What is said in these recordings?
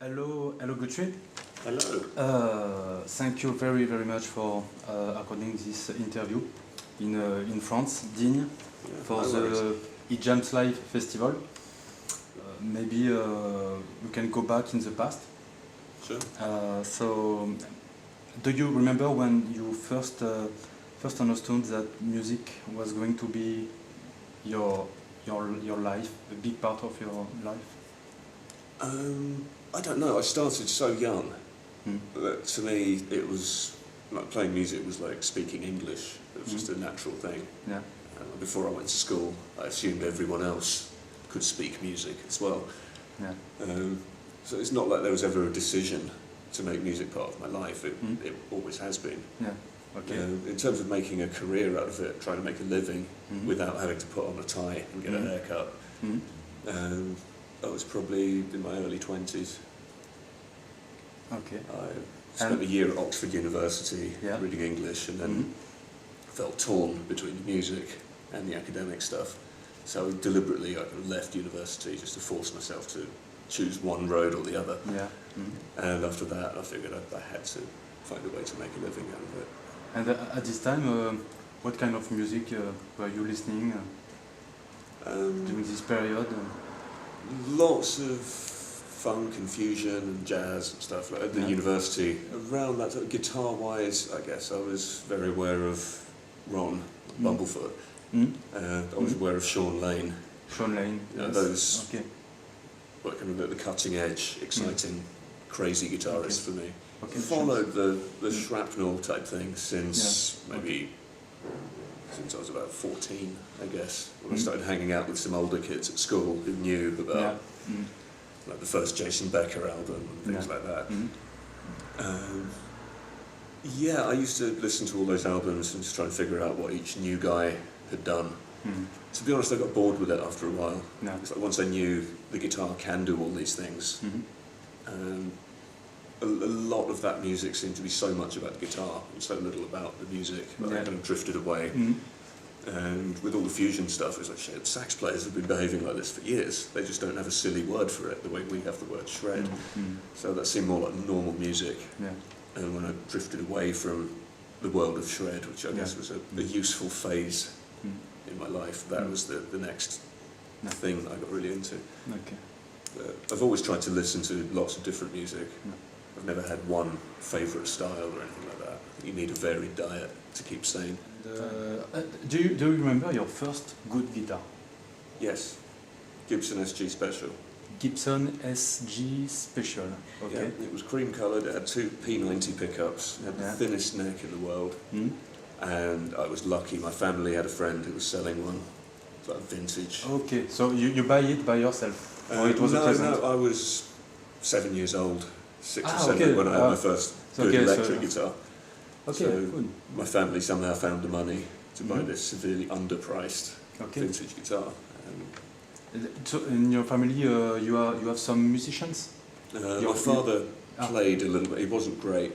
Hello, Guthrie. Hello. Thank you very, very much for according this interview in France, Digne, for the Jams Live Festival. Maybe we can go back in the past. Sure. So, do you remember when you first understood that music was going to be your life, a big part of your life? I don't know. I started so young that to me it was like playing music was like speaking English. It was just a natural thing. Yeah. Before I went to school, I assumed everyone else could speak music as well. Yeah. So it's not like there was ever a decision to make music part of my life. It always has been. Yeah. Okay. In terms of making a career out of it, trying to make a living without having to put on a tie and get a haircut, I was probably in my early 20s. Okay. I spent a year at Oxford University reading English and then felt torn between the music and the academic stuff. So deliberately I kind of left university just to force myself to choose one road or the other. Yeah. And after that I figured I had to find a way to make a living out of it. And at this time, what kind of music were you listening during this period? Lots of funk and fusion and jazz and stuff like at the university. Around that time, guitar-wise, I guess I was very aware of Ron Bumblefoot. I was aware of Sean Lane. Sean Lane, yes. Those were kind of at the cutting edge, exciting, crazy guitarists for me. Okay. Followed the shrapnel type thing since since I was about 14, I guess, when I started hanging out with some older kids at school who knew about like the first Jason Becker album and things like that. I used to listen to all those albums and just try and figure out what each new guy had done. To be honest, I got bored with it after a while. It's like once I knew the guitar can do all these things, a lot of that music seemed to be so much about the guitar and so little about the music that I kind of drifted away. And with all the fusion stuff, it's like, shit, sax players have been behaving like this for years. They just don't have a silly word for it the way we have the word shred. So that seemed more like normal music. And when I drifted away from the world of shred, which I guess was a useful phase in my life, that was the next thing that I got really into. I've always tried to listen to lots of different music. I've never had one favourite style or anything like that. You need a varied diet to keep sane. Do you remember your first good guitar? Yes, Gibson SG Special. Gibson SG Special. Okay. Yeah, it was cream coloured. It had two P90 pickups. It had the thinnest neck in the world. And I was lucky. My family had a friend who was selling one. It's like vintage. Okay, so you buy it by yourself? Or it was a present? No, I was 7 years old. 6 or 7 when I had my first good electric guitar. Okay, good. My family somehow found the money to buy this severely underpriced vintage guitar. So in your family, you have some musicians? My father played a little bit. He wasn't great,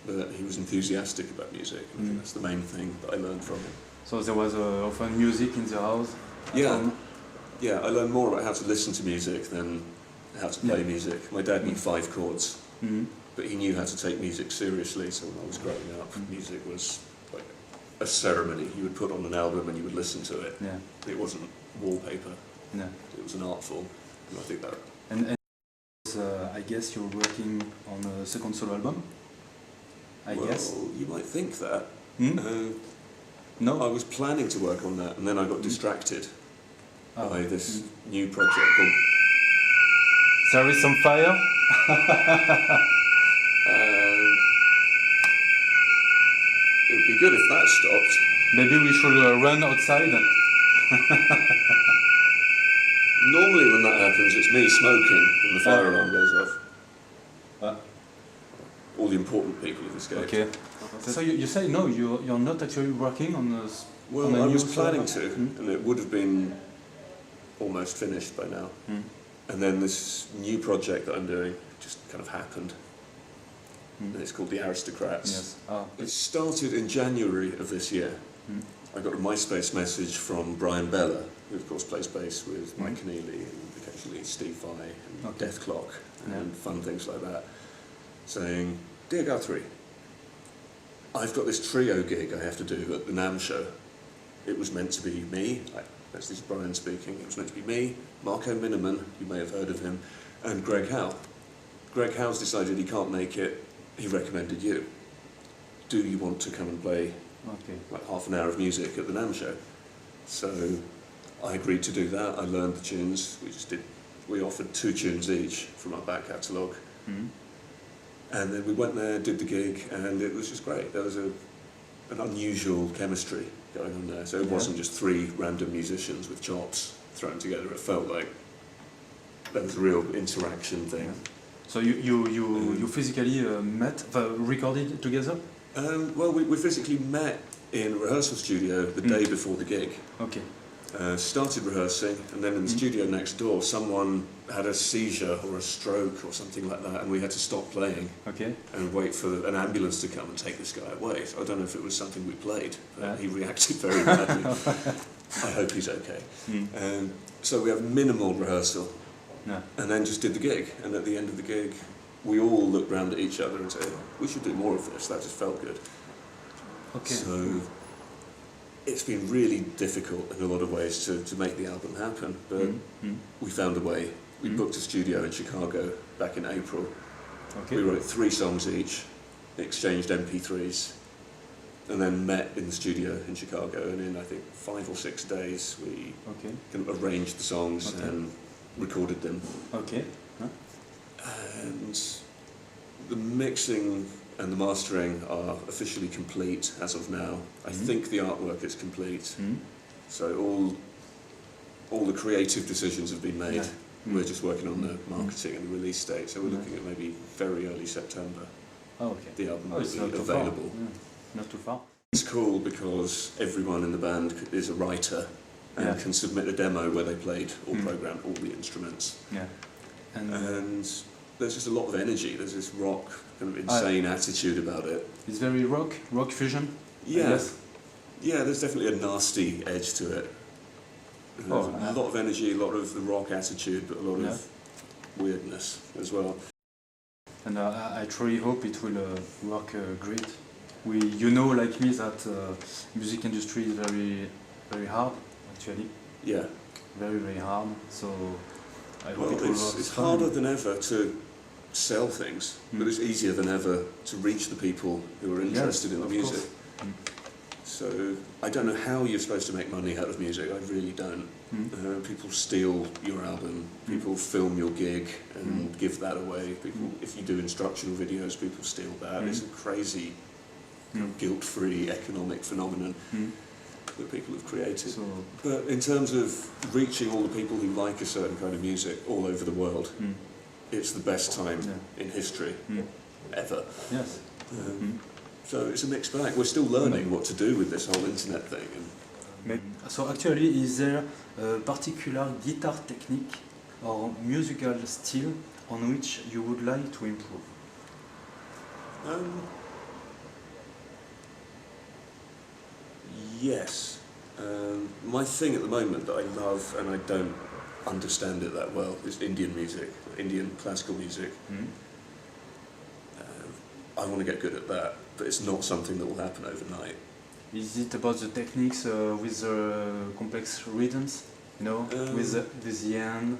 but he was enthusiastic about music. I think that's the main thing that I learned from him. So there was often music in the house? Yeah, I learned more about how to listen to music than how to play music. My dad knew 5 chords, but he knew how to take music seriously, so when I was growing up, music was like a ceremony. You would put on an album and you would listen to it. It wasn't wallpaper, it was an art form, and I think that... And I guess you're working on a second solo album? I guess? You might think that. No? I was planning to work on that, and then I got distracted by this new project called... There is some fire? It would be good if that stopped. Maybe we should run outside? Normally when that happens, it's me smoking and the fire alarm goes off. All the important people have escaped. Okay. So you say no, you're not actually working on this? Well, I was planning to, and it would have been almost finished by now. And then this new project that I'm doing just kind of happened. And it's called The Aristocrats. It started in January of this year. I got a MySpace message from Brian Bella, who of course plays bass with Mike Keneally and occasionally Steve Vai and Death Clock and fun things like that, saying, "Dear Guthrie, I've got this trio gig I have to do at the NAMM show. It was meant to be me," this is Brian speaking, "it was meant to be me, Marco Miniman, you may have heard of him, and Greg Howe. Greg Howe's decided he can't make it, he recommended you. Do you want to come and play like half an hour of music at the NAMM show?" So I agreed to do that. I learned the tunes. We offered 2 tunes each from our back catalogue. And then we went there, did the gig, and it was just great. There was an unusual chemistry going on there. So it wasn't just 3 random musicians with chops thrown together. It felt like there was a real interaction thing. So you physically recorded together? Well, we physically met in a rehearsal studio the day before the gig. Okay. Started rehearsing, and then in the studio next door, someone had a seizure or a stroke or something like that, and we had to stop playing and wait for an ambulance to come and take this guy away. So I don't know if it was something we played, but he reacted very badly. I hope he's okay. So we have minimal rehearsal, and then just did the gig. And at the end of the gig, we all looked round at each other and said, "We should do more of this." That just felt good. Okay. So it's been really difficult in a lot of ways to make the album happen, but we found a way. We booked a studio in Chicago back in April. We wrote 3 songs each, exchanged MP3s, and then met in the studio in Chicago, and in I think 5 or 6 days we kind of arranged the songs and recorded them. And the mixing and the mastering are officially complete as of now. I think the artwork is complete. So all the creative decisions have been made. We're just working on the marketing and the release date. So we're looking at maybe very early September. The album will be available. Not too far. It's cool because everyone in the band is a writer and can submit a demo where they played or programmed all the instruments. And there's just a lot of energy. There's this rock, kind of insane attitude about it. It's very rock fusion. Yeah, there's definitely a nasty edge to it. There's a lot of energy, a lot of the rock attitude, but a lot of weirdness as well. And I truly hope it will work great. You know, like me, that music industry is very hard, actually. Yeah. Very hard. So I hope it will work. It's harder than ever to sell things, but it's easier than ever to reach the people who are interested in the music. So I don't know how you're supposed to make money out of music. I really don't. People steal your album. People film your gig and give that away. People, if you do instructional videos, people steal that. It's a crazy, guilt-free economic phenomenon that people have created. But in terms of reaching all the people who like a certain kind of music all over the world, it's the best time in history ever. Yes. So it's a mixed bag. We're still learning what to do with this whole internet thing. So actually, is there a particular guitar technique or musical style on which you would like to improve? Yes. My thing at the moment that I love, and I don't understand it that well, is Indian music, Indian classical music. I want to get good at that, but it's not something that will happen overnight. Is it about the techniques with complex rhythms, with the end,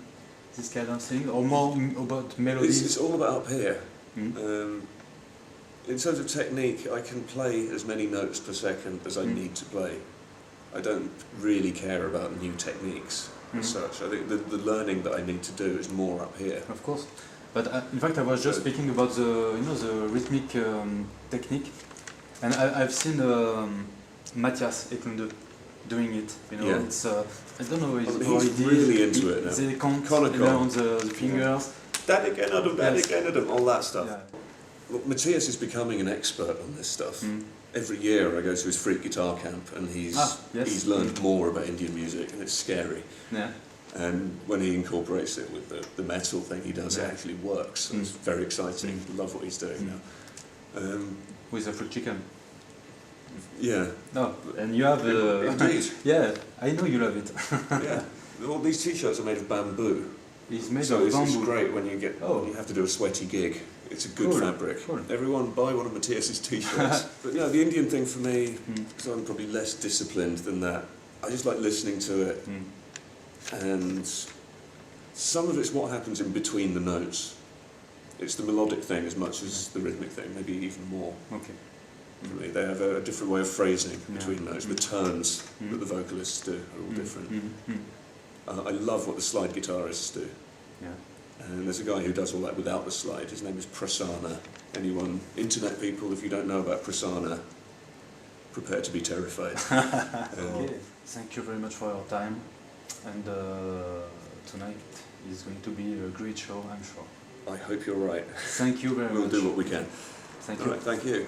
this kind of thing, or more about melodies? It's all about up here. In terms of technique, I can play as many notes per second as I need to play. I don't really care about new techniques as such. I think the learning that I need to do is more up here. Of course. But in fact, I was just speaking about the rhythmic technique, and I've seen Matthias Eklunde doing it. It's I don't know. He's really into it now. They can't learn the fingers. All that stuff. Well, Matthias is becoming an expert on this stuff. Every year I go to his freak guitar camp, and he's learned more about Indian music, and it's scary. And when he incorporates it with the metal thing he does, it actually works. So it's very exciting. Love what he's doing now. With a fruit chicken. Yeah. No, and you have... Indeed. Yeah, I know you love it. Yeah. All these t-shirts are made of bamboo. It's made So of it's bamboo. great when you you have to do a sweaty gig. It's a good fabric. Cool. Everyone buy one of Matthias's t-shirts. But no, the Indian thing for me, because I'm probably less disciplined than that, I just like listening to it. And some of it's what happens in between the notes. It's the melodic thing as much as the rhythmic thing, maybe even more. Okay. For me, they have a different way of phrasing between notes. The turns that the vocalists do are all different. I love what the slide guitarists do. Yeah. And there's a guy who does all that without the slide. His name is Prasanna. Anyone, internet people, if you don't know about Prasanna, prepare to be terrified. Okay. Thank you very much for your time. And tonight is going to be a great show, I'm sure. I hope you're right. Thank you very much. We'll do what we can. Thank All you. right, thank you.